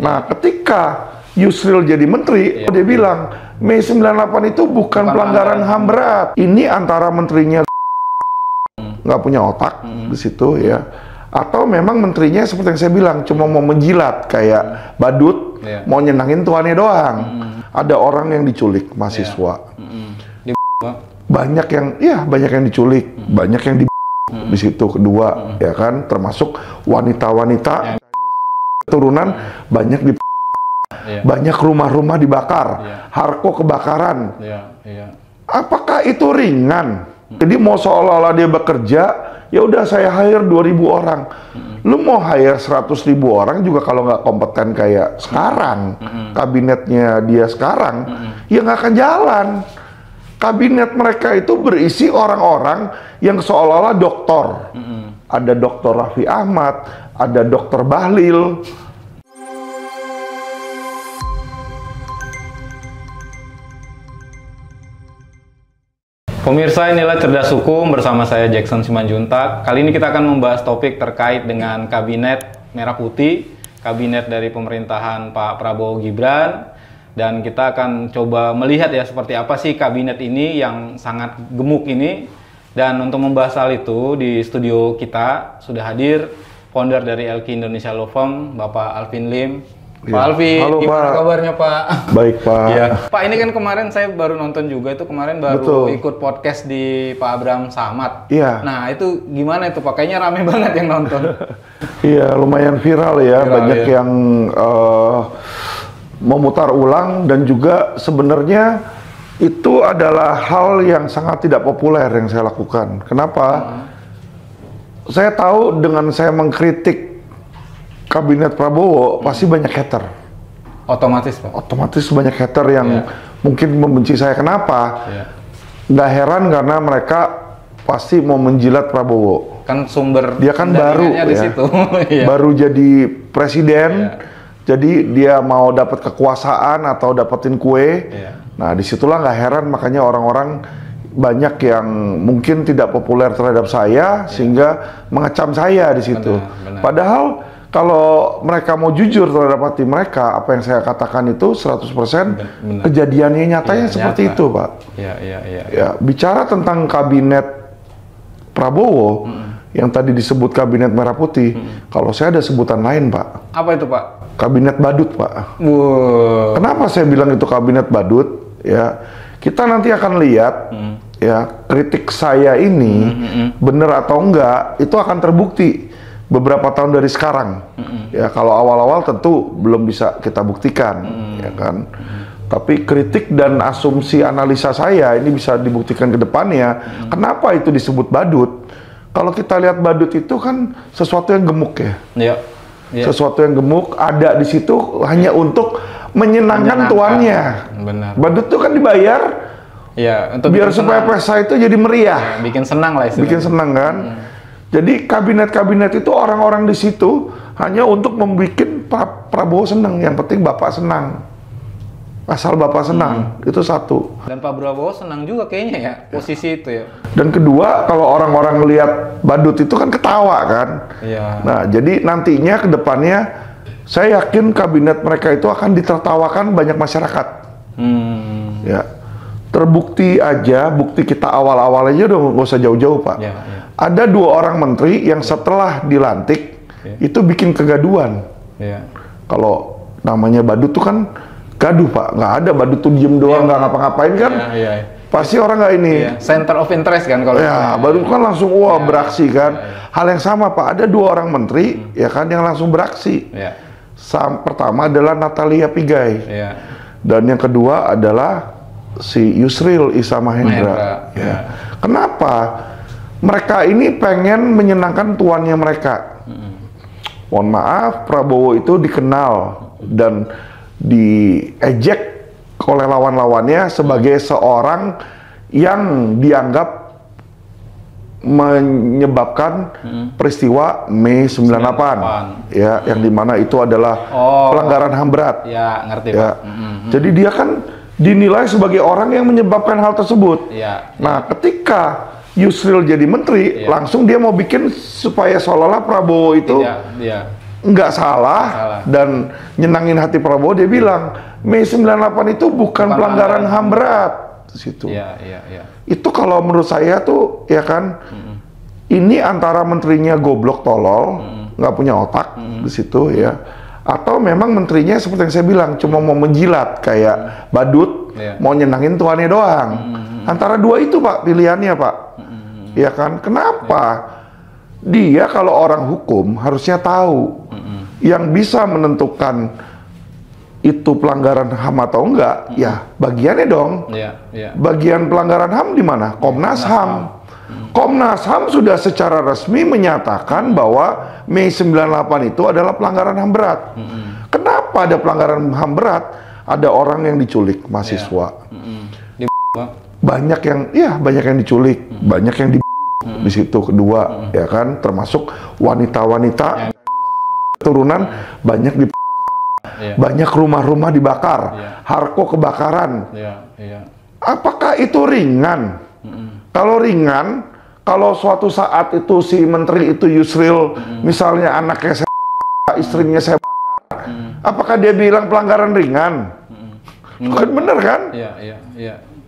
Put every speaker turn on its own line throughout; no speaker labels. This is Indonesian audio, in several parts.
Nah, ketika Yusril jadi menteri, dia bilang, Mei 98 itu bukan pelanggaran HAM berat. Ini antara menterinya nggak punya otak di situ ya. Atau memang menterinya seperti yang saya bilang, cuma mau menjilat kayak badut, mau nyenangin tuannya doang. Ada orang yang diculik, mahasiswa. Banyak yang diculik, banyak yang di situ kedua, ya kan, termasuk wanita-wanita turunan banyak di banyak rumah-rumah dibakar, Harko kebakaran. Apakah itu ringan? Jadi mau seolah-olah dia bekerja, ya udah saya hire 2.000 orang. Lu mau hire 100.000 orang juga kalau nggak kompeten kayak sekarang, kabinetnya dia sekarang, ya nggak akan jalan. Kabinet mereka itu berisi orang-orang yang seolah-olah doktor. Ada Dr. Raffi Ahmad, ada Dr. Bahlil.
Pemirsa, inilah Cerdas Hukum bersama saya Jackson Simanjuntak. Kali ini kita akan membahas topik terkait dengan Kabinet Merah Putih, Kabinet dari pemerintahan Pak Prabowo Gibran. Dan kita akan coba melihat ya seperti apa sih kabinet ini yang sangat gemuk ini. Dan untuk membahas hal itu di studio kita sudah hadir founder dari LQ Indonesia Law Firm, Bapak Alvin Lim. Pak Alvin,
halo,
gimana
Pak.
kabarnya Pak?
Baik Pak.
Ya. Pak, ini kan kemarin saya baru nonton juga itu, kemarin baru ikut podcast di Pak Abraham Samad.
Iya.
Nah itu gimana itu Pak? Kayaknya rame banget yang nonton.
Iya, lumayan viral ya, banyak yang memutar ulang, dan juga sebenarnya itu adalah hal yang sangat tidak populer yang saya lakukan. Kenapa? Saya tahu dengan saya mengkritik kabinet Prabowo pasti banyak hater.
Otomatis Pak?
Otomatis banyak hater yang mungkin membenci saya. Kenapa? Nggak heran karena mereka pasti mau menjilat Prabowo.
Kan sumber
dia kan baru
di situ.
Baru jadi presiden, jadi dia mau dapat kekuasaan atau dapetin kue. Nah, disitulah nggak heran makanya orang-orang banyak yang mungkin tidak populer terhadap saya sehingga mengecam saya di situ.
Benar.
Padahal kalau mereka mau jujur terhadap hati mereka, apa yang saya katakan itu 100% kejadiannya nyatanya seperti itu, Pak. Ya, bicara tentang kabinet Prabowo yang tadi disebut kabinet Merah Putih, kalau saya ada sebutan lain, Pak.
Apa itu, Pak?
Kabinet badut, Pak. Kenapa saya bilang itu kabinet badut? Ya, kita nanti akan lihat ya kritik saya ini benar atau enggak, itu akan terbukti beberapa tahun dari sekarang. Ya, kalau awal-awal tentu belum bisa kita buktikan, ya kan. Tapi kritik dan asumsi analisa saya ini bisa dibuktikan ke depannya. Kenapa itu disebut badut? Kalau kita lihat badut itu kan sesuatu yang gemuk ya. Sesuatu yang gemuk ada di situ hanya untuk menyenangkan tuannya.
Benar.
Badut itu kan dibayar untuk biar supaya pesta itu jadi meriah.
Bikin senang lah istilahnya.
Bikin senang kan. Jadi kabinet-kabinet itu orang-orang di situ hanya untuk membuat Prabowo senang. Yang penting Bapak senang. Asal Bapak senang, itu satu.
Dan Pak Prabowo senang juga kayaknya ya, posisi itu ya.
Dan kedua, kalau orang-orang lihat badut itu kan ketawa kan. Nah, jadi nantinya ke depannya saya yakin kabinet mereka itu akan ditertawakan banyak masyarakat. Ya. Terbukti aja, bukti kita awal-awal aja udah nggak usah jauh-jauh, Pak. Ada 2 orang menteri yang setelah dilantik itu bikin kegaduhan. Kalau namanya badut tuh kan gaduh, Pak. Nggak ada badut tuh diem doang, nggak ngapa-ngapain kan. Pasti orang nggak ini.
Center of interest kan kalau.
Badut kan langsung beraksi kan. Hal yang sama, Pak. Ada 2 orang menteri ya kan yang langsung beraksi. Pertama adalah Natalia Pigai. Dan yang kedua adalah si Yusril Issa Mahendra. Kenapa? Mereka ini pengen menyenangkan tuannya mereka. Mohon maaf, Prabowo itu dikenal dan diejek oleh lawan-lawannya sebagai seorang yang dianggap menyebabkan peristiwa Mei 98. Ya, yang dimana itu adalah pelanggaran HAM berat.
Ngerti, Pak.
Jadi dia kan dinilai sebagai orang yang menyebabkan hal tersebut. Nah, ketika Yusril jadi menteri, langsung dia mau bikin supaya seolah-olah Prabowo itu nggak salah dan nyenangin hati Prabowo, dia bilang Mei 98 itu bukan pelanggaran HAM berat di situ.
Iya.
Itu kalau menurut saya tuh ya kan, ini antara menterinya goblok tolol, nggak punya otak di situ ya, atau memang menterinya seperti yang saya bilang cuma mau menjilat kayak badut, mau nyenangin tuannya doang. Antara dua itu Pak pilihannya Pak. Ya kan, kenapa? Dia kalau orang hukum harusnya tahu yang bisa menentukan itu pelanggaran HAM atau enggak, ya bagiannya dong. Bagian pelanggaran HAM di mana? Komnas HAM. Komnas HAM sudah secara resmi menyatakan bahwa Mei 98 itu adalah pelanggaran HAM berat. Kenapa ada pelanggaran HAM berat? Ada orang yang diculik, mahasiswa. Banyak yang diculik, banyak yang di situ kedua, ya kan, termasuk wanita-wanita turunan banyak di banyak rumah-rumah dibakar, Harko kebakaran. Apakah itu ringan? Kalau ringan, kalau suatu saat itu si menteri itu Yusril, misalnya anaknya saya, istrinya saya, apakah dia bilang pelanggaran ringan? Bukan bener kan?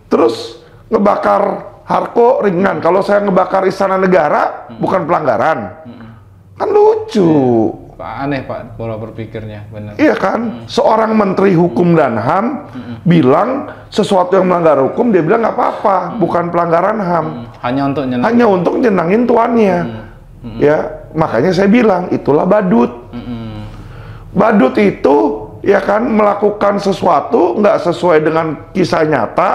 Terus ngebakar Harko ringan, kalau saya ngebakar Istana Negara bukan pelanggaran, kan lucu.
Aneh Pak pola berpikirnya, benar.
Iya kan, seorang menteri hukum dan HAM bilang sesuatu yang melanggar hukum, dia bilang nggak apa-apa, bukan pelanggaran HAM. Hanya untuk nyenangin tuannya. Ya, makanya saya bilang itulah badut. Badut itu ya kan melakukan sesuatu nggak sesuai dengan kisah nyata,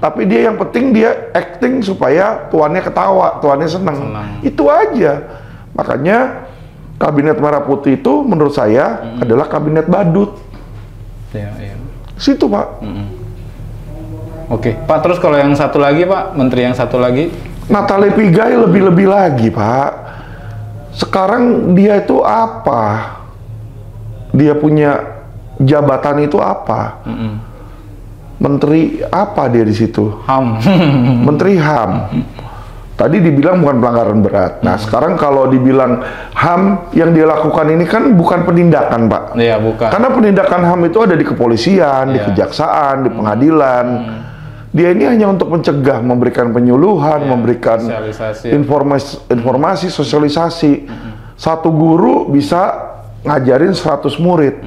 tapi dia yang penting dia acting supaya tuannya ketawa, tuannya seneng. Itu aja. Makanya Kabinet Merah Putih itu menurut saya adalah kabinet badut. Situ Pak.
Oke Pak, terus kalau yang satu lagi Pak, menteri yang satu lagi,
Natali Pigai lebih-lebih lagi Pak. Sekarang dia itu apa? Dia punya jabatan itu apa? Menteri apa dia di situ?
HAM.
Menteri HAM. Tadi dibilang bukan pelanggaran berat. Nah, sekarang kalau dibilang HAM yang dia lakukan ini kan bukan penindakan, Pak.
Iya, bukan.
Karena penindakan HAM itu ada di kepolisian, di kejaksaan, di pengadilan. Dia ini hanya untuk mencegah, memberikan penyuluhan, memberikan informasi, sosialisasi. Satu guru bisa ngajarin 100 murid.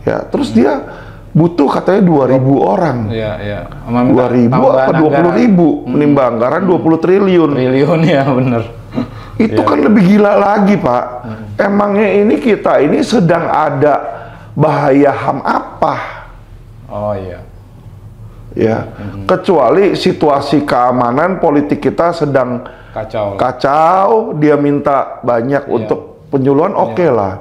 Ya, terus dia butuh katanya 2.000 orang. 2.000 apa 20.000 menimba anggaran 20 triliun.
Ya bener.
Itu kan lebih gila lagi Pak. Emangnya ini kita ini sedang ada bahaya HAM apa?
Oh iya.
Ya, kecuali situasi keamanan politik kita sedang kacau, dia minta banyak untuk penyuluhan, oke lah.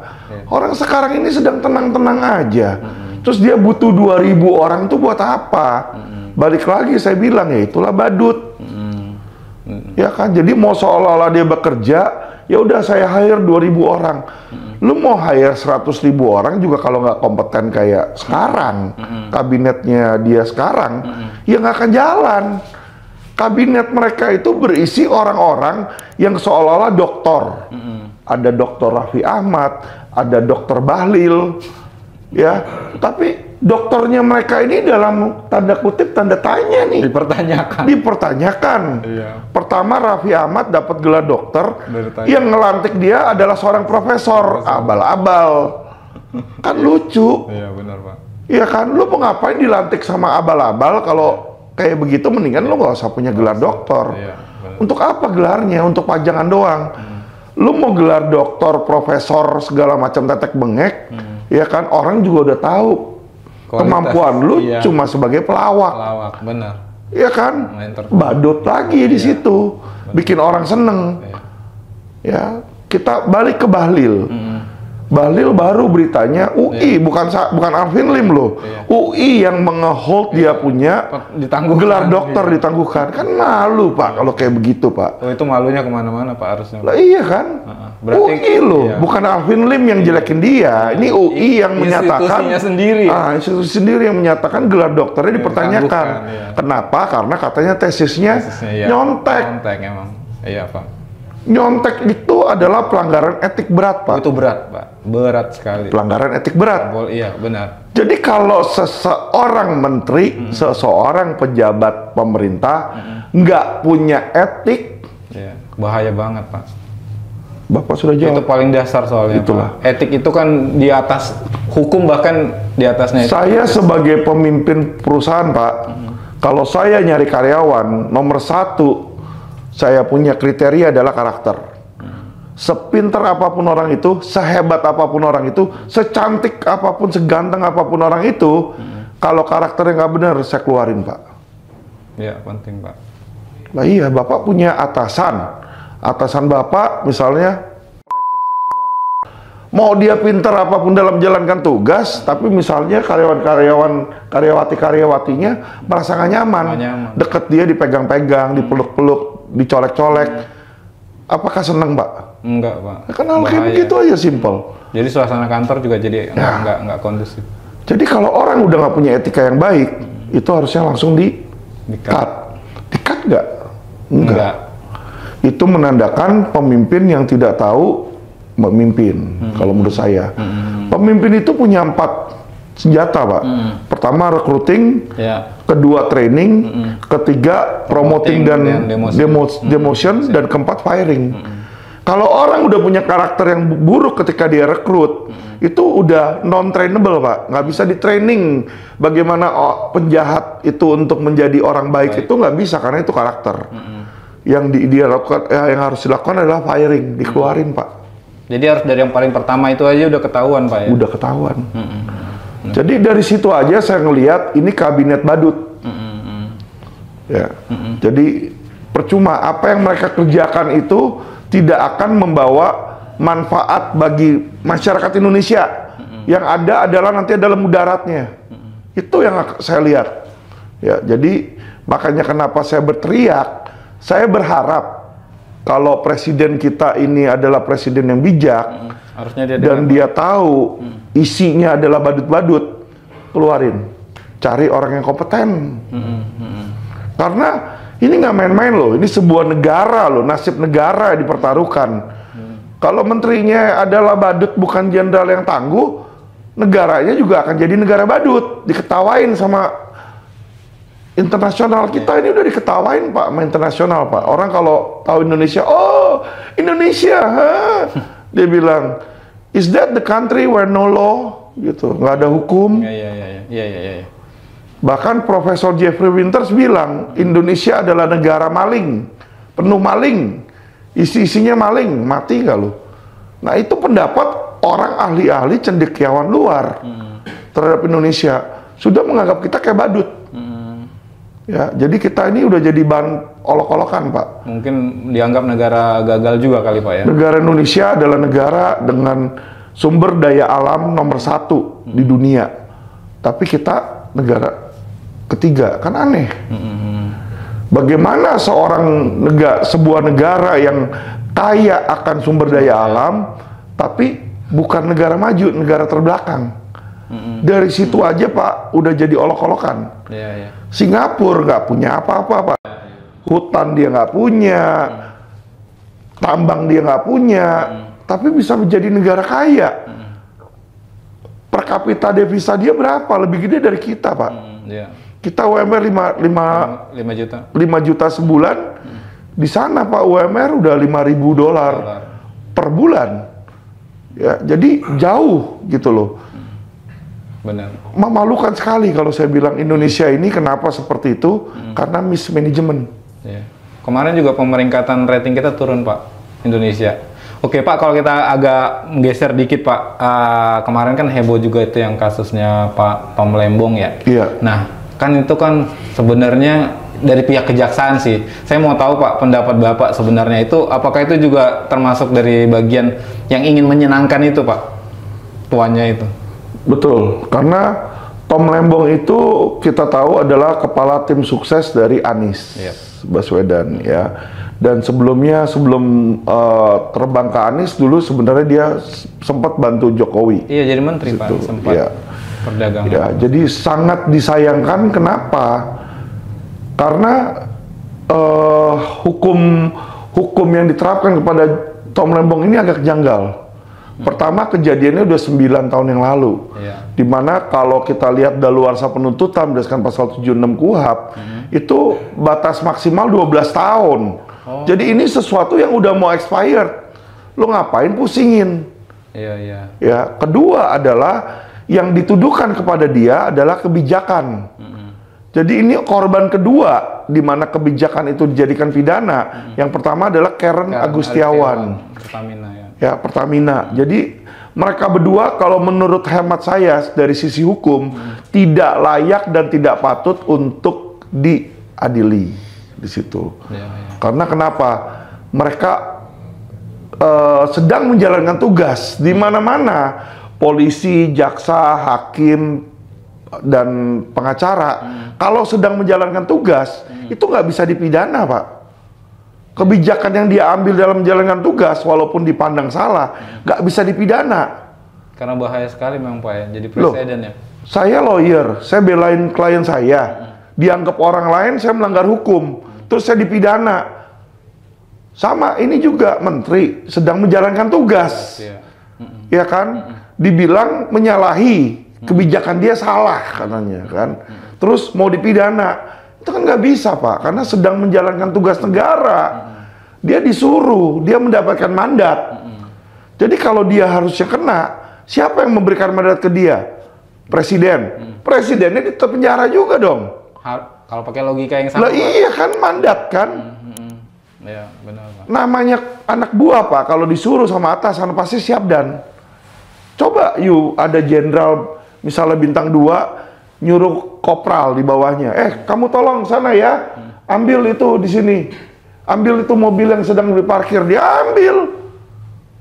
Orang sekarang ini sedang tenang-tenang aja. Terus dia butuh 2.000 orang itu buat apa? Balik lagi saya bilang ya itulah badut. Ya kan, jadi mau seolah-olah dia bekerja, ya udah saya hire 2.000 orang. Lu mau hire 100.000 orang juga kalau nggak kompeten kayak sekarang, kabinetnya dia sekarang, ya nggak akan jalan. Kabinet mereka itu berisi orang-orang yang seolah-olah doktor. Ada Dr. Raffi Ahmad, ada Dr. Bahlil, ya, tapi dokternya mereka ini dalam tanda kutip tanda tanya nih. Dipertanyakan. Pertama Raffi Ahmad dapat gelar dokter, yang ngelantik dia adalah seorang profesor, abal-abal. Kan lucu.
Iya benar Pak.
Iya kan, lu mau ngapain dilantik sama abal-abal kalau kayak begitu, mendingan lu nggak usah punya gelar dokter. Untuk apa gelarnya? Untuk pajangan doang. Lu mau gelar doktor, profesor, segala macam tetek bengek, ya kan orang juga udah tahu kemampuan lu cuma sebagai pelawak.
Benar.
Ya kan, badut lagi di situ, bikin orang seneng. Ya, kita balik ke Bahlil. Bahlil baru beritanya UI, bukan Alvin Lim loh. UI yang mengehold dia punya gelar dokter ditangguhkan. Kan malu Pak kalau kayak begitu Pak.
Oh itu malunya kemana-mana Pak harusnya.
Lah iya kan. Berarti, UI loh, bukan Alvin Lim yang jelekin dia. Ini UI yang menyatakan. Institusi sendiri yang menyatakan gelar dokternya dipertanyakan. Kenapa? Karena katanya tesisnya nyontek.
Emang. Iya Pak.
nyontek itu adalah pelanggaran etik berat, Pak.
Itu berat, Pak. Berat sekali.
Pelanggaran etik berat.
Iya, benar.
Jadi kalau seseorang menteri, seseorang pejabat pemerintah nggak punya etik,
ya, bahaya banget, Pak.
Bapak sudah jawab.
Itu paling dasar soalnya.
Itulah.
Pak. Etik itu kan di atas hukum, bahkan di atasnya.
Saya sebagai pemimpin perusahaan, Pak, kalau saya nyari karyawan, nomor satu saya punya kriteria adalah karakter. Sepintar apapun orang itu, sehebat apapun orang itu, secantik apapun, seganteng apapun orang itu, kalau karakternya nggak benar, saya keluarin, Pak.
Iya, penting, Pak.
Nah iya, Bapak punya atasan. Atasan Bapak misalnya, mau dia pintar apapun dalam menjalankan tugas, tapi misalnya karyawati-karyawatinya merasa nggak nyaman. Deket dia dipegang-pegang, dipeluk-peluk, dicolek-colek. Apakah senang, Pak?
Enggak, Pak.
Ya, kan hal kayak begitu aja, simple.
Jadi suasana kantor juga jadi nggak kondusif.
Jadi kalau orang udah nggak punya etika yang baik, itu harusnya langsung di-cut. Di-cut nggak? Enggak. Itu menandakan pemimpin yang tidak tahu memimpin, kalau menurut saya. Pemimpin itu punya 4 senjata, Pak. Pertama, recruiting. Kedua, training. Ketiga, promoting dan demotion. Dan keempat, firing. Kalau orang udah punya karakter yang buruk ketika dia rekrut, itu udah non-trainable, Pak. Nggak bisa di-training bagaimana penjahat itu untuk menjadi orang baik. Itu nggak bisa, karena itu karakter. Yang dia lakukan, yang harus dilakukan adalah firing, dikeluarin, Pak.
Jadi harus dari yang paling pertama itu aja udah ketahuan, Pak, ya?
Udah ketahuan. Jadi dari situ aja saya ngelihat ini kabinet badut. Ya. Jadi percuma apa yang mereka kerjakan itu tidak akan membawa manfaat bagi masyarakat Indonesia. Yang ada adalah nanti dalam mudaratnya. Itu yang saya lihat. Ya, jadi makanya kenapa saya berteriak, saya berharap kalau presiden kita ini adalah presiden yang bijak,
harusnya
dia tahu isinya adalah badut-badut, keluarin, cari orang yang kompeten. Karena ini nggak main-main loh, ini sebuah negara loh, nasib negara yang dipertaruhkan. Kalau menterinya adalah badut bukan jenderal yang tangguh, negaranya juga akan jadi negara badut, diketawain sama internasional. Kita ini udah diketawain, Pak, sama internasional, Pak. Orang kalau tahu Indonesia, oh Indonesia, dia bilang, is that the country where no law, gitu, nggak ada hukum.
Iya.
Bahkan Profesor Jeffrey Winters bilang, Indonesia adalah negara maling, penuh maling, isi-isinya maling, mati nggak lu? Nah itu pendapat orang ahli-ahli cendekiawan luar terhadap Indonesia, sudah menganggap kita kayak badut. Ya, jadi kita ini udah jadi bahan olok-olokan, Pak.
Mungkin dianggap negara gagal juga kali, Pak, ya? Negara
Indonesia adalah negara dengan sumber daya alam nomor 1 di dunia. Tapi kita negara ketiga, kan aneh. Bagaimana sebuah negara yang kaya akan sumber daya alam, tapi bukan negara maju, negara terbelakang. Dari situ aja, Pak, udah jadi olok-olokan. Singapura nggak punya apa-apa, Pak. Hutan dia nggak punya, tambang dia nggak punya, tapi bisa menjadi negara kaya. Per kapita devisa dia berapa? Lebih gede dari kita, Pak. Kita UMR 5 juta sebulan. Di sana, Pak, UMR udah $5.000 per bulan. Ya, jadi jauh gitu loh.
Benar.
Memalukan sekali kalau saya bilang Indonesia ini kenapa seperti itu, karena mismanagement.
Kemarin juga pemeringkatan rating kita turun, Pak, Indonesia. Oke, Pak, kalau kita agak menggeser dikit, Pak, kemarin kan heboh juga itu yang kasusnya Pak Tom Lembong, ya?
Iya.
Nah, kan itu kan sebenarnya dari pihak kejaksaan sih. Saya mau tahu, Pak, pendapat Bapak sebenarnya itu, apakah itu juga termasuk dari bagian yang ingin menyenangkan itu, Pak, tuannya itu? Betul,
karena Tom Lembong itu kita tahu adalah kepala tim sukses dari Anies Baswedan, ya. Dan sebelum terbang ke Anies dulu sebenarnya dia sempat bantu Jokowi.
Iya, jadi menteri, Pak, sempat perdagangan.
Ya, jadi sangat disayangkan. Kenapa? Karena hukum hukum yang diterapkan kepada Tom Lembong ini agak janggal. Pertama, kejadiannya udah 9 tahun yang lalu. Dimana kalau kita lihat daluarsa penuntutan berdasarkan pasal 76 KUHP, itu batas maksimal 12 tahun. Jadi ini sesuatu yang udah mau expired. Lo ngapain pusingin? Ya, kedua adalah yang dituduhkan kepada dia adalah kebijakan. Jadi ini korban kedua di mana kebijakan itu dijadikan pidana. Yang pertama adalah Karen Agustiawan.
Pertamina ya.
Ya, Pertamina. Jadi mereka berdua kalau menurut hemat saya dari sisi hukum tidak layak dan tidak patut untuk diadili di situ. Karena kenapa? Mereka sedang menjalankan tugas di mana-mana. Polisi, jaksa, hakim, dan pengacara kalau sedang menjalankan tugas itu nggak bisa dipidana, Pak. Kebijakan yang dia ambil dalam menjalankan tugas walaupun dipandang salah nggak bisa dipidana.
Karena bahaya sekali memang, Pak, ya. Jadi presiden ya.
Saya lawyer, saya belain klien saya, dianggap orang lain saya melanggar hukum, terus saya dipidana. Sama ini juga menteri sedang menjalankan tugas, ya kan? Dibilang menyalahi kebijakan dia salah katanya kan, terus mau dipidana. Itu kan nggak bisa, Pak, karena sedang menjalankan tugas negara. Dia disuruh, dia mendapatkan mandat. Jadi kalau dia harusnya kena, siapa yang memberikan mandat ke dia? Presiden. Presidennya di penjara juga dong.
Kalau pakai logika yang sama.
Lah iya kan, mandat kan.
Ya, benar, Pak.
Namanya anak buah, Pak, kalau disuruh sama atasan pasti siap. Dan coba ada jenderal misalnya bintang 2 nyuruh kopral di bawahnya, kamu tolong sana ya, ambil itu di sini, ambil itu mobil yang sedang diparkir, dia ambil.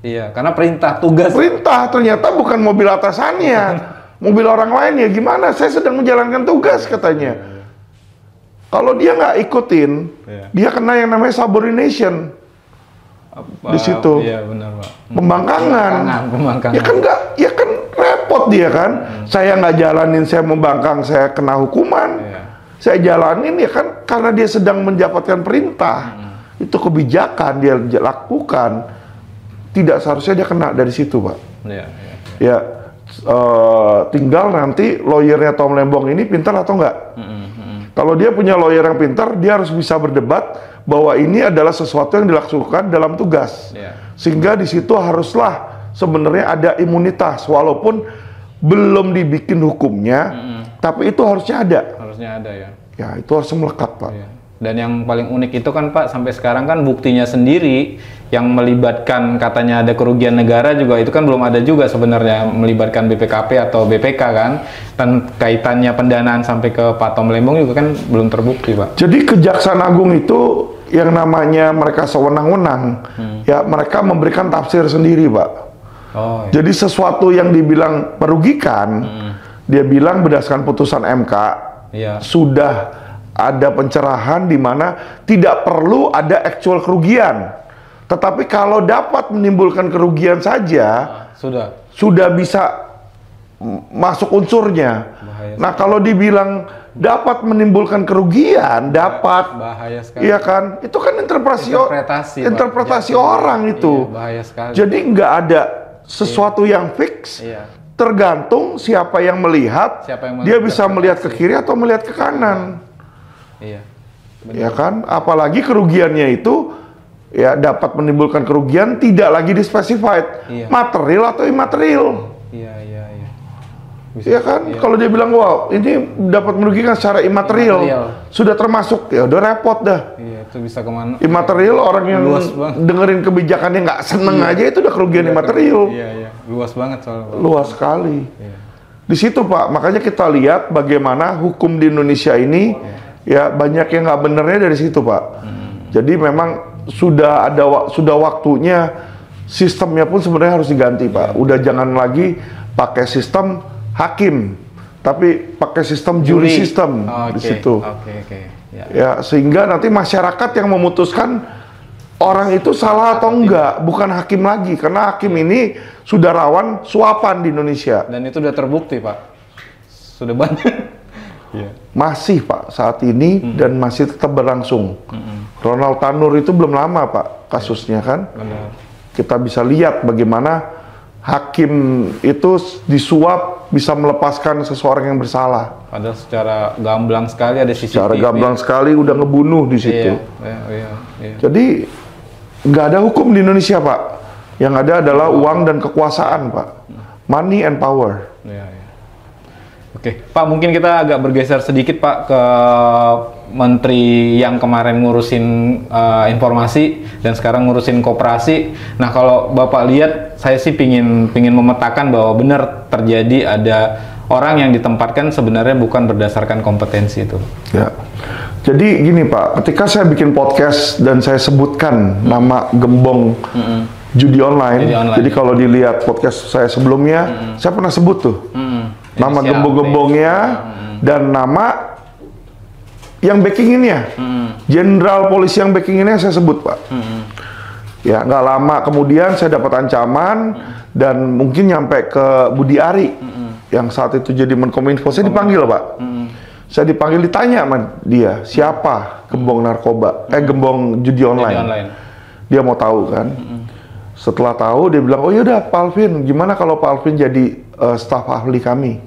Iya, karena perintah tugas.
Perintah, ternyata bukan mobil atasannya, mobil orang lain. Ya gimana, saya sedang menjalankan tugas katanya. Kalau dia nggak ikutin, dia kena yang namanya subordination. Di situ.
Iya, benar, Pak.
Pembangkangan. Ya kan nggak, ya kan repot dia kan. Saya nggak jalanin, saya membangkang, saya kena hukuman. Saya jalanin ya kan karena dia sedang mendapatkan perintah. Itu kebijakan dia lakukan. Tidak seharusnya dia kena dari situ, Pak. Tinggal nanti lawyernya Tom Lembong ini pintar atau enggak. Kalau dia punya lawyer yang pintar, dia harus bisa berdebat bahwa ini adalah sesuatu yang dilakukan dalam tugas. Sehingga di situ haruslah sebenarnya ada imunitas, walaupun belum dibikin hukumnya, tapi itu harusnya ada.
Harusnya ada ya.
Ya, itu harus melekat, Pak.
Dan yang paling unik itu kan, Pak, sampai sekarang kan buktinya sendiri yang melibatkan katanya ada kerugian negara juga, itu kan belum ada juga sebenarnya, melibatkan BPKP atau BPK kan, dan kaitannya pendanaan sampai ke Pak Tom Lembong juga kan belum terbukti, Pak.
Jadi Kejaksaan Agung itu yang namanya mereka sewenang-wenang, ya mereka memberikan tafsir sendiri, Pak. Jadi sesuatu yang dibilang merugikan, dia bilang berdasarkan putusan MK, sudah ada pencerahan di mana tidak perlu ada actual kerugian. Tetapi kalau dapat menimbulkan kerugian saja, sudah bisa masuk unsurnya. Nah, kalau dibilang dapat menimbulkan kerugian, dapat,
bahaya sekali.
Iya kan? Itu kan interpretasi orang itu.
Bahaya sekali.
Jadi nggak ada sesuatu yang fix. Tergantung siapa yang melihat, dia bisa melihat ke kiri atau melihat ke kanan. Ya kan? Apalagi kerugiannya itu ya dapat menimbulkan kerugian tidak lagi dispecified, material atau imaterial. Ya kan? Kalau dia bilang wow ini dapat merugikan secara imaterial, sudah termasuk, ya udah repot dah.
Itu bisa kemana?
Imaterial, orang yang dengerin kebijakannya nggak seneng aja, itu udah kerugian imaterial.
Luas banget soalnya, Pak.
Luas sekali. Di situ, Pak, makanya kita lihat bagaimana hukum di Indonesia ini ya banyak yang nggak benernya dari situ, Pak. Jadi memang sudah waktunya sistemnya pun sebenarnya harus diganti, Pak. Udah jangan lagi pakai sistem hakim, tapi pakai sistem juri sistem di situ. Ya, sehingga nanti masyarakat yang memutuskan orang itu salah atau enggak, bukan hakim lagi, karena hakim ini sudah rawan suapan di Indonesia.
Dan itu sudah terbukti, Pak. Sudah banyak.
Masih, Pak, saat ini dan masih tetap berlangsung. Ronald Tanur itu belum lama, Pak. kasusnya kan.
Benar.
Kita bisa lihat bagaimana hakim itu disuap bisa melepaskan seseorang yang bersalah.
Padahal secara gamblang sekali ada CCTV.
Secara gamblang sekali udah ngebunuh di situ.
Iya.
Jadi nggak ada hukum di Indonesia, Pak. Yang ada adalah uang dan kekuasaan, Pak. Money and power.
Iya. Oke, Pak, mungkin kita agak bergeser sedikit, Pak, ke menteri yang kemarin ngurusin informasi dan sekarang ngurusin koperasi. Nah, kalau Bapak lihat, saya sih pingin memetakan bahwa benar terjadi ada orang yang ditempatkan sebenarnya bukan berdasarkan kompetensi itu.
Ya. Jadi gini, Pak, ketika saya bikin podcast dan saya sebutkan nama Gembong judi online. Jadi kalau dilihat podcast saya sebelumnya, saya pernah sebut tuh nama gembong-gembongnya dan nama yang backinginnya, jenderal polisi yang backinginnya saya sebut, Pak. Ya, nggak lama kemudian saya dapat ancaman dan mungkin nyampe ke Budi Ari yang saat itu jadi Menkominfo. Saya dipanggil, Pak. Saya dipanggil, ditanya sama dia, siapa gembong narkoba, gembong judi online. Dia mau tahu kan. Setelah tahu, dia bilang, oh yaudah Pak Alvin, gimana kalau Pak Alvin jadi staf ahli kami?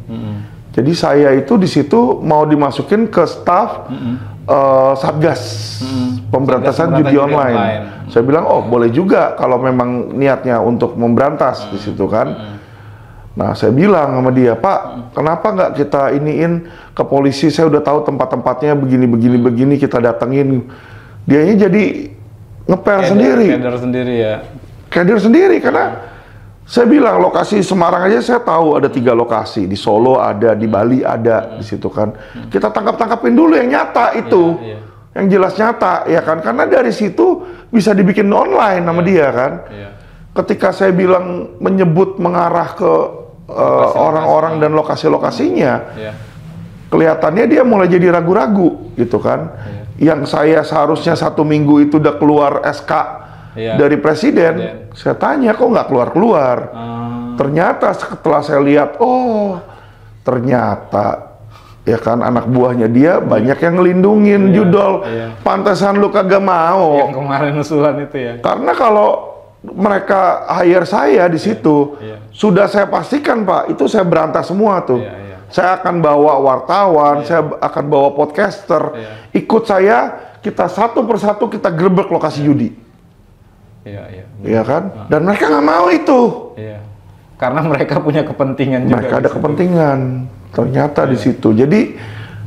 Jadi saya itu di situ mau dimasukin ke staf Satgas Pemberantasan Judi Online. Saya bilang, oh boleh juga kalau memang niatnya untuk memberantas di situ kan. Nah, saya bilang sama dia, Pak, kenapa nggak kita iniin ke polisi? Saya udah tahu tempat-tempatnya begini, kita datengin. Dianya jadi ngepel sendiri.
Kader sendiri ya.
Kader sendiri, karena saya bilang lokasi Semarang aja saya tahu ada 3 lokasi. Di Solo ada, di Bali ada, di situ kan. Kita tangkap-tangkapin dulu yang nyata itu. Yang jelas nyata, ya kan. Karena dari situ bisa dibikin online sama dia kan. Ketika saya bilang menyebut mengarah ke orang-orang dan lokasi-lokasinya, kelihatannya dia mulai jadi ragu-ragu gitu kan. Yang saya seharusnya 1 minggu itu udah keluar SK dari presiden, saya tanya kok nggak keluar-keluar. Ternyata setelah saya lihat, oh ternyata ya kan anak buahnya dia banyak yang ngelindungin judol. Pantesan lu kagak mau.
Yang kemarin usulan itu ya.
Karena kalau mereka hire saya di situ, sudah saya pastikan, Pak, itu saya berantas semua tuh. Saya akan bawa wartawan, saya akan bawa podcaster, ikut saya, kita satu persatu kita gerbek lokasi judi. Iya kan? Dan mereka nggak mau itu.
Karena mereka punya kepentingan juga.
Mereka ada kepentingan, ternyata di situ. Jadi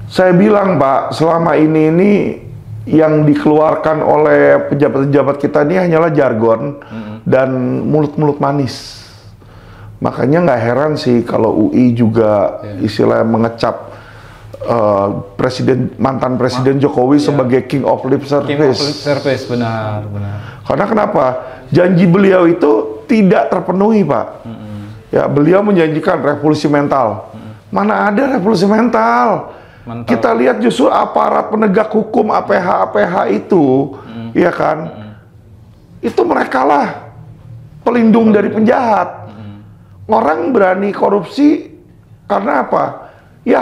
saya bilang, Pak, selama ini yang dikeluarkan oleh pejabat-pejabat kita ini hanyalah jargon dan mulut-mulut manis. Makanya nggak heran sih kalau UI juga istilahnya mengecap mantan Presiden Jokowi sebagai King of Lip Service.
King of Lip Service, benar.
Karena kenapa? Janji beliau itu tidak terpenuhi, Pak. Ya, beliau menjanjikan revolusi mental. Mana ada revolusi mental? Kita lihat justru aparat penegak hukum APH itu, ya kan? Itu mereka lah pelindung dari penjahat. Orang berani korupsi karena apa? Ya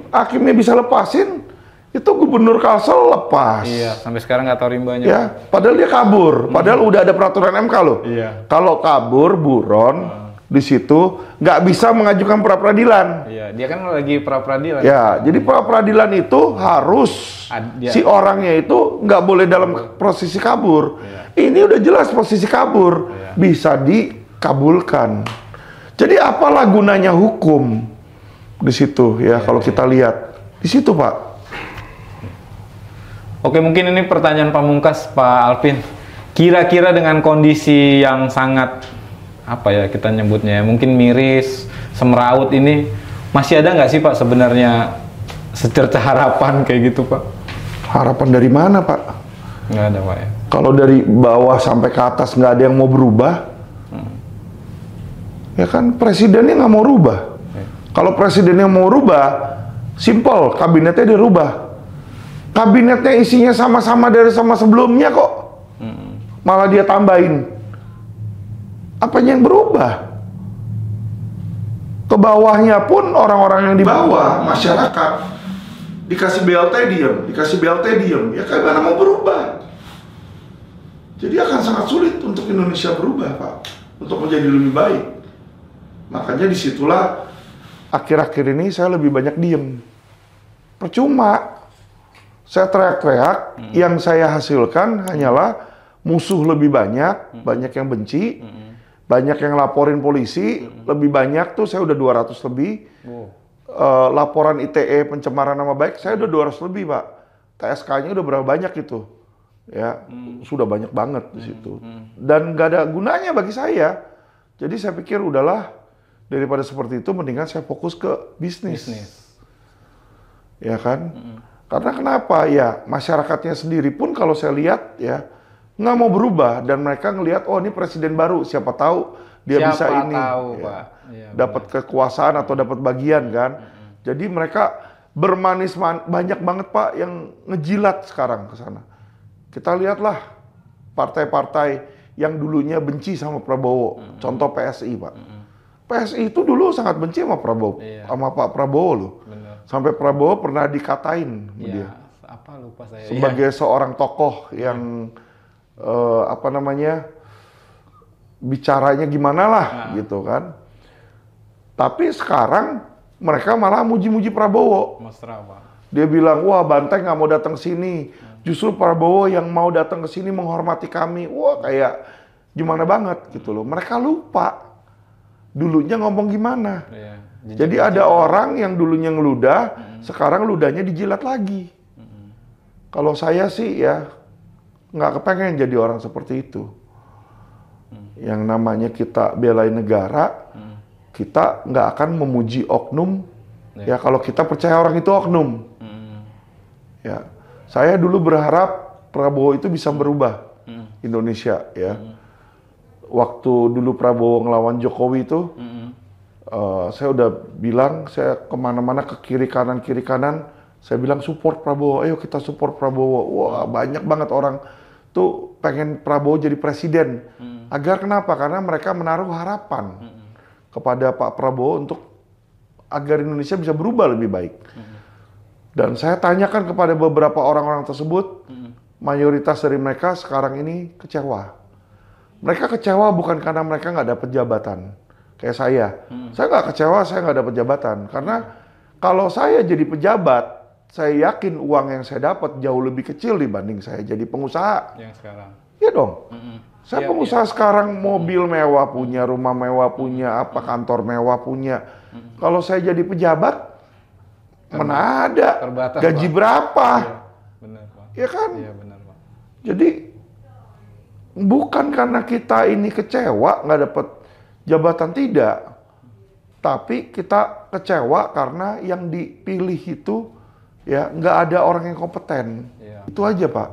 hakimnya bisa lepasin, itu gubernur Kalsel lepas.
Iya, sampai sekarang nggak tahu rimbanya.
Ya, padahal dia kabur. Padahal udah ada peraturan MK loh. Kalau kabur, buron, di situ nggak bisa mengajukan pra-peradilan.
Iya, dia kan lagi pra-peradilan.
Ya, jadi pra-peradilan itu harus si orangnya itu nggak boleh dalam posisi kabur. Ini udah jelas posisi kabur, bisa dikabulkan. Jadi apalah gunanya hukum di situ ya kalau kita lihat di situ, Pak.
Oke, mungkin ini pertanyaan pamungkas, Pak Alvin. Kira-kira dengan kondisi yang sangat apa ya kita nyebutnya, mungkin miris, semeraut ini, masih ada nggak sih, Pak, sebenarnya secerca harapan kayak gitu, Pak?
Harapan dari mana, Pak?
Nggak ada, Pak, ya. Kalau
dari bawah sampai ke atas nggak ada yang mau berubah, ya kan presidennya nggak mau rubah. Kalau presidennya mau rubah, simple, kabinetnya dirubah. Kabinetnya isinya sama-sama dari sama sebelumnya kok. Malah dia tambahin. Apanya yang berubah? Ke bawahnya pun orang-orang yang di bawah, masyarakat, dikasih BLT diem, dikasih BLT diem. Ya kayak mana mau berubah? Jadi akan sangat sulit untuk Indonesia berubah, Pak, untuk menjadi lebih baik. Makanya disitulah akhir-akhir ini saya lebih banyak diem. Percuma. Saya teriak-teriak, yang saya hasilkan hanyalah musuh lebih banyak, banyak yang benci, banyak yang laporin polisi, lebih banyak tuh saya udah 200 lebih. Laporan ITE pencemaran nama baik, saya udah 200 lebih, Pak. TSK-nya udah berapa banyak itu? Ya, sudah banyak banget di situ. Dan nggak ada gunanya bagi saya. Jadi saya pikir udahlah, daripada seperti itu mendingan saya fokus ke bisnis. Ya kan? Karena kenapa? Ya, masyarakatnya sendiri pun kalau saya lihat ya nggak mau berubah dan mereka ngelihat oh ini presiden baru, siapa tahu dia bisa ini,
tahu,
ya,
Pak. Ya,
dapat kekuasaan atau dapat bagian kan. Jadi mereka bermanis banyak banget, Pak, yang ngejilat sekarang ke sana. Kita lihatlah partai-partai yang dulunya benci sama Prabowo, contoh PSI, Pak. PSI itu dulu sangat benci sama Prabowo, sama Pak Prabowo loh.
Bener.
Sampai Prabowo pernah dikatain sama dia.
Apa lupa saya.
Sebagai seorang tokoh yang apa namanya, bicaranya gimana lah gitu kan. Tapi sekarang mereka malah muji-muji Prabowo.
Mesra, Pak.
Dia bilang, wah Banteng nggak mau datang sini. Justru Prabowo yang mau datang ke sini menghormati kami. Wah kayak gimana banget gitu loh. Mereka lupa dulunya ngomong gimana. Jadi ada orang yang dulunya ngeludah, sekarang ludahnya dijilat lagi. Kalau saya sih ya nggak kepengen jadi orang seperti itu. Yang namanya kita belain negara, kita nggak akan memuji oknum. Ya kalau kita percaya orang itu oknum. Ya, saya dulu berharap Prabowo itu bisa berubah Indonesia. Ya, waktu dulu Prabowo ngelawan Jokowi itu, saya udah bilang saya kemana-mana ke kiri kanan, saya bilang support Prabowo. Ayo kita support Prabowo. Wah banyak banget orang tuh pengen Prabowo jadi presiden. Agar kenapa? Karena mereka menaruh harapan kepada Pak Prabowo untuk agar Indonesia bisa berubah lebih baik. Dan saya tanyakan kepada beberapa orang-orang tersebut, mayoritas dari mereka sekarang ini kecewa. Mereka kecewa bukan karena mereka nggak dapat jabatan, kayak saya. Saya nggak kecewa, saya nggak dapat jabatan. Karena kalau saya jadi pejabat, saya yakin uang yang saya dapat jauh lebih kecil dibanding saya jadi pengusaha.
Yang sekarang.
Iya dong. Saya pengusaha sekarang, mobil mewah punya, rumah mewah punya, apa kantor mewah punya. Kalau saya jadi pejabat, mana ada
terbatas,
gaji
Pak.
Berapa?
Iya, benar, Pak.
Iya kan?
Iya, benar, Pak.
Jadi bukan karena kita ini kecewa nggak dapat jabatan, tidak. Tapi kita kecewa karena yang dipilih itu ya nggak ada orang yang kompeten.
Iya.
Itu aja, Pak.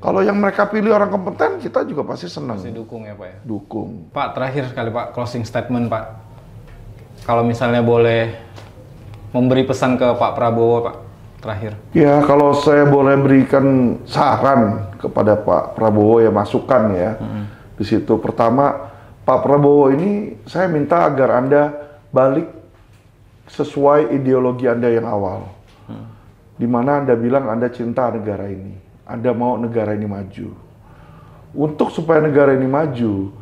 Kalau yang mereka pilih orang kompeten, kita juga pasti senang.
Pasti dukung ya, Pak ya?
Dukung.
Pak, terakhir sekali Pak, closing statement Pak. Kalau misalnya boleh memberi pesan ke Pak Prabowo, Pak, terakhir.
Ya, kalau saya boleh berikan saran kepada Pak Prabowo, ya masukan ya. Di situ pertama, Pak Prabowo ini saya minta agar Anda balik sesuai ideologi Anda yang awal. Di mana Anda bilang Anda cinta negara ini. Anda mau negara ini maju. Untuk supaya negara ini maju,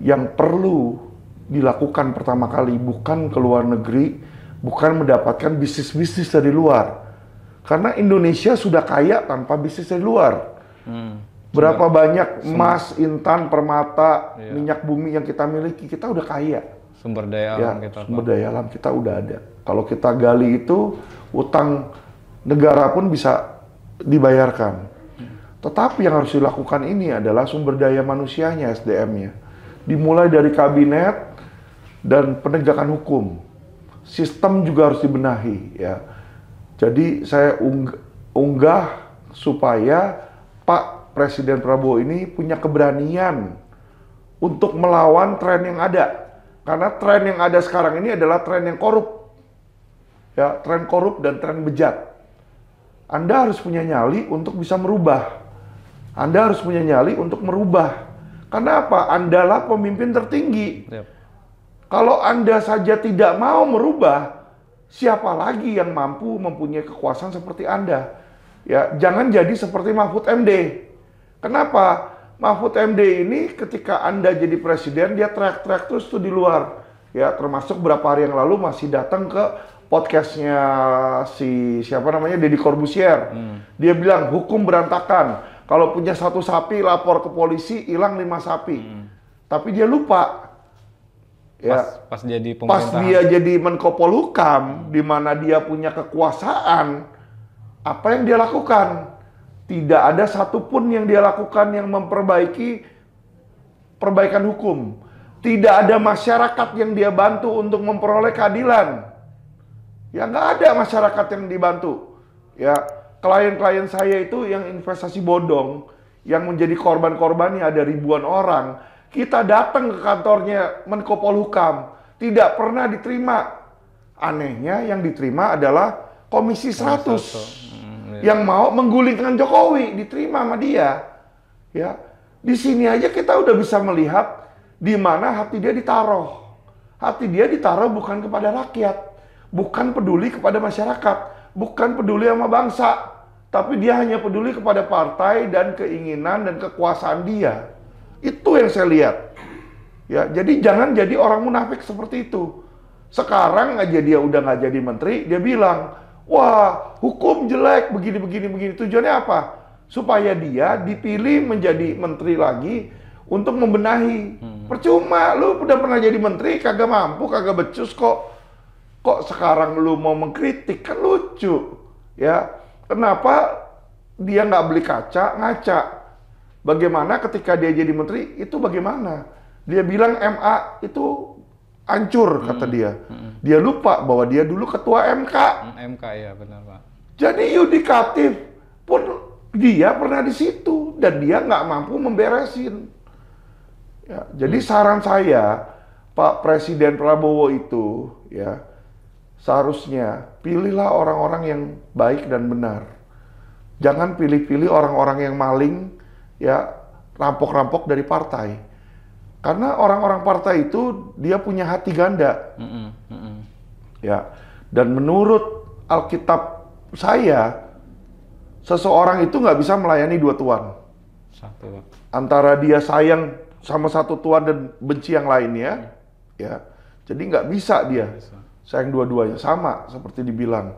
yang perlu dilakukan pertama kali bukan ke luar negeri, bukan mendapatkan bisnis-bisnis dari luar. Karena Indonesia sudah kaya tanpa bisnis dari luar. Berapa banyak emas, intan, permata, minyak bumi yang kita miliki, kita udah kaya.
Sumber daya alam kita.
Sumber daya alam kita udah ada. Kalau kita gali itu, utang negara pun bisa dibayarkan. Tetapi yang harus dilakukan ini adalah sumber daya manusianya, SDM-nya. Dimulai dari kabinet dan penegakan hukum. Sistem juga harus dibenahi, ya. Jadi saya unggah supaya Pak Presiden Prabowo ini punya keberanian untuk melawan tren yang ada. Karena tren yang ada sekarang ini adalah tren yang korup. Ya, tren korup dan tren bejat. Anda harus punya nyali untuk bisa merubah. Anda harus punya nyali untuk merubah. Karena apa? Andalah pemimpin tertinggi. Kalau Anda saja tidak mau merubah, siapa lagi yang mampu mempunyai kekuasaan seperti Anda? Ya, jangan jadi seperti Mahfud MD. Kenapa? Mahfud MD ini ketika Anda jadi presiden, dia teriak-teriak terus tuh di luar. Ya, termasuk beberapa hari yang lalu masih datang ke podcastnya si siapa namanya Deddy Corbuzier. Dia bilang hukum berantakan. Kalau punya 1 sapi lapor ke polisi, hilang 5 sapi. Tapi dia lupa. Ya,
Pas jadi
pas
pemerintahan.
dia jadi Menko Polhukam, di mana dia punya kekuasaan, apa yang dia lakukan? Tidak ada satupun yang dia lakukan yang memperbaiki perbaikan hukum. Tidak ada masyarakat yang dia bantu untuk memperoleh keadilan. Ya nggak ada masyarakat yang dibantu. Ya, klien-klien saya itu yang investasi bodong, yang menjadi korban-korbannya ada ribuan orang. Kita datang ke kantornya Menko Polhukam, tidak pernah diterima. Anehnya yang diterima adalah Komisi 100 yang mau menggulingkan Jokowi, diterima sama dia. Ya, di sini aja kita udah bisa melihat di mana hati dia ditaruh. Hati dia ditaruh bukan kepada rakyat, bukan peduli kepada masyarakat, bukan peduli sama bangsa, tapi dia hanya peduli kepada partai dan keinginan dan kekuasaan dia. Itu yang saya lihat. Ya, jadi jangan jadi orang munafik seperti itu. Sekarang aja dia udah nggak jadi menteri, dia bilang, wah hukum jelek, begini. Tujuannya apa? Supaya dia dipilih menjadi menteri lagi untuk membenahi. Percuma, lu udah pernah jadi menteri, kagak mampu, kagak becus kok. Kok sekarang lu mau mengkritik, kan lucu. Ya, kenapa dia nggak beli kaca, ngaca? Bagaimana ketika dia jadi menteri, itu bagaimana? Dia bilang MA itu hancur, kata dia. Dia lupa bahwa dia dulu ketua MK.
MK, ya benar Pak.
Jadi yudikatif pun dia pernah di situ dan dia nggak mampu memberesin. Ya, jadi saran saya, Pak Presiden Prabowo itu, ya seharusnya pilihlah orang-orang yang baik dan benar. Jangan pilih-pilih orang-orang yang maling, ya rampok-rampok dari partai. Karena orang-orang partai itu dia punya hati ganda. Ya, dan menurut Alkitab saya, seseorang itu nggak bisa melayani 2 tuan.
Satu, Pak.
Antara dia sayang sama 1 tuan dan benci yang lainnya, ya. Jadi nggak bisa dia sayang dua-duanya, sama seperti dibilang.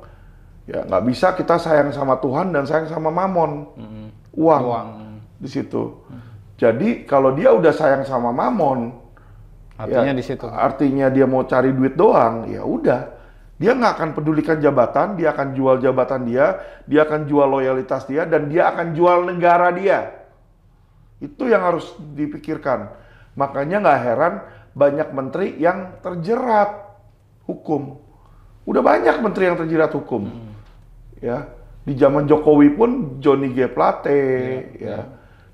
Ya, nggak bisa kita sayang sama Tuhan dan sayang sama mamon, uang. Di situ. Jadi kalau dia udah sayang sama mamon,
Artinya
ya,
di situ.
artinya dia mau cari duit doang, ya udah. Dia nggak akan pedulikan jabatan, dia akan jual jabatan dia akan jual loyalitas dia, dan dia akan jual negara dia. Itu yang harus dipikirkan. Makanya nggak heran banyak menteri yang terjerat hukum. Udah banyak menteri yang terjerat hukum. Ya, di zaman Jokowi pun Johnny G. Plate, ya.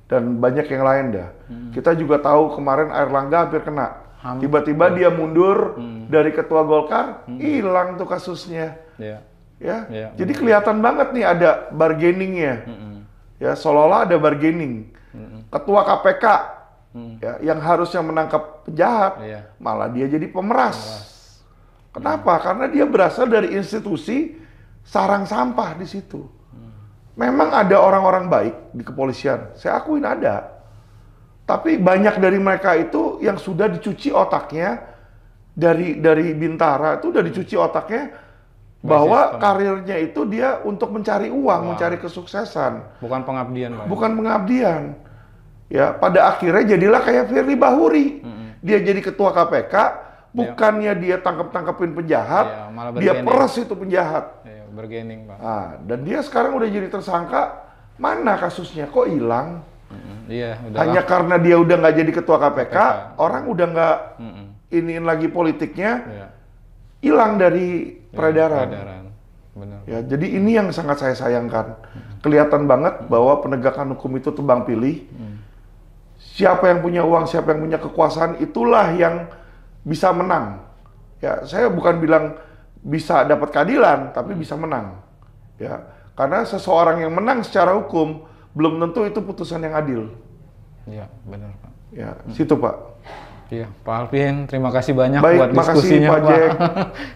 Dan banyak yang lain dah. Kita juga tahu kemarin Airlangga hampir kena. Tiba-tiba dia mundur dari ketua Golkar, hilang tuh kasusnya. Ya, jadi kelihatan banget nih ada bargainingnya. Ya, seolah-olah ada bargaining. Ketua KPK ya, yang harusnya menangkap penjahat, malah dia jadi pemeras. Kenapa? Karena dia berasal dari institusi sarang sampah di situ. Memang ada orang-orang baik di kepolisian, saya akuin ada. Tapi banyak dari mereka itu yang sudah dicuci otaknya dari Bintara itu udah dicuci otaknya bahwa karirnya itu dia untuk mencari uang, mencari kesuksesan.
Bukan pengabdian, Pak.
Bukan pengabdian. Ya, pada akhirnya jadilah kayak Firly Bahuri. Dia jadi ketua KPK, bukannya dia tangkap-tangkapin penjahat,
malah
dia peres itu penjahat.
Bergening, Pak.
Nah, dan dia sekarang udah jadi tersangka, mana kasusnya? Kok hilang? Hanya karena dia udah nggak jadi ketua KPK, orang udah nggak iniin lagi politiknya, hilang dari peredaran.
Benar.
Ya, jadi ini yang sangat saya sayangkan. Kelihatan banget bahwa penegakan hukum itu tebang pilih. Siapa yang punya uang, siapa yang punya kekuasaan, itulah yang bisa menang. Ya, saya bukan bilang bisa dapat keadilan, tapi bisa menang. Ya, karena seseorang yang menang secara hukum belum tentu itu putusan yang adil.
Iya, benar, Pak.
Ya, situ Pak.
Iya, Pak Alvin, terima kasih banyak
Baik,
buat diskusinya,
Pak Jack.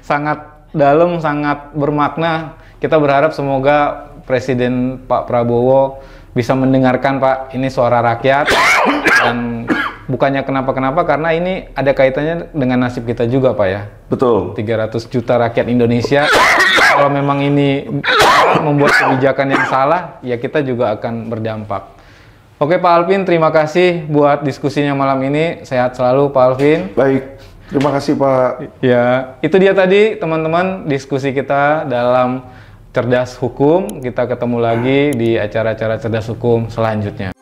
Sangat dalam, sangat bermakna. Kita berharap semoga Presiden Pak Prabowo bisa mendengarkan Pak, ini suara rakyat dan bukannya kenapa-kenapa karena ini ada kaitannya dengan nasib kita juga Pak ya.
Betul.
300 juta rakyat Indonesia. Kalau memang ini membuat kebijakan yang salah, ya kita juga akan berdampak. Oke Pak Alvin, terima kasih buat diskusinya malam ini. Sehat selalu Pak Alvin.
Baik, terima kasih Pak.
Ya, itu dia tadi teman-teman diskusi kita dalam Cerdas Hukum. Kita ketemu lagi di acara-acara Cerdas Hukum selanjutnya.